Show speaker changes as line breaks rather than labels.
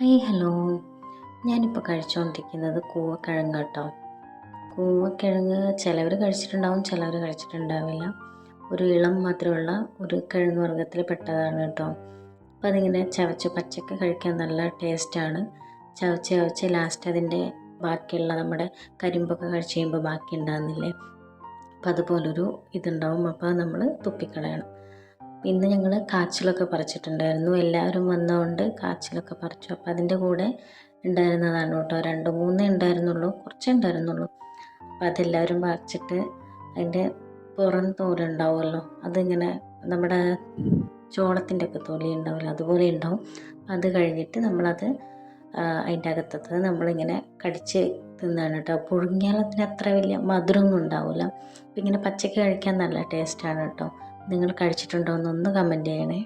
Hello. ഞാനിപ്പോൾ കഴിച്ചുകൊണ്ടിരിക്കുന്നത് കൂവക്കിഴങ്ങ് കേട്ടോ. കൂവക്കിഴങ്ങ് ചിലവർ കഴിച്ചിട്ടുണ്ടാവും, ചിലവർ കഴിച്ചിട്ടുണ്ടാവില്ല. ഒരു ഇളം മധുരമുള്ള ഒരു കിഴങ്ങ് വർഗ്ഗത്തിൽ പെട്ടതാണ് കേട്ടോ. അപ്പോൾ അതിങ്ങനെ ചവച്ച് പച്ചക്ക് കഴിക്കാൻ നല്ല ടേസ്റ്റാണ്. ചവച്ച് ചവച്ച് ലാസ്റ്റ് അതിൻ്റെ ബാക്കിയുള്ള നമ്മുടെ കരിമ്പൊക്കെ കഴിച്ച് കഴിയുമ്പോൾ ബാക്കി ഉണ്ടാകുന്നില്ലേ, അപ്പോൾ അതുപോലൊരു ഇതുണ്ടാവും. അപ്പോൾ നമ്മൾ തുപ്പിക്കളയണം. ഇന്ന് ഞങ്ങൾ കാച്ചിലൊക്കെ പറിച്ചിട്ടുണ്ടായിരുന്നു. എല്ലാവരും വന്നതുകൊണ്ട് കാച്ചിലൊക്കെ പറിച്ചു. അപ്പോൾ അതിൻ്റെ കൂടെ ഉണ്ടായിരുന്നതാണ് കേട്ടോ. 2-3 ഉണ്ടായിരുന്നുള്ളൂ, കുറച്ചേ ഉണ്ടായിരുന്നുള്ളൂ. അപ്പോൾ അതെല്ലാവരും പറിച്ചിട്ട് അതിൻ്റെ പുറം തോലുണ്ടാവുമല്ലോ, അതിങ്ങനെ നമ്മുടെ ചോളത്തിൻ്റെ ഒക്കെ തൊലി ഉണ്ടാവില്ല, അതുപോലെ ഉണ്ടാവും. അത് കഴിഞ്ഞിട്ട് നമ്മളത് അതിൻ്റെ അകത്തത് നമ്മളിങ്ങനെ കടിച്ച് തിന്നാണ് കേട്ടോ. പുഴുങ്ങിയാൽ അതിന് അത്ര വലിയ മധുരമൊന്നും ഉണ്ടാവില്ല. അപ്പോൾ ഇങ്ങനെ പച്ചക്ക് കഴിക്കാൻ നല്ല ടേസ്റ്റാണ് കേട്ടോ. നിങ്ങൾ കഴിച്ചിട്ടുണ്ടോ എന്നൊന്ന് കമൻറ്റ് ചെയ്യണേ.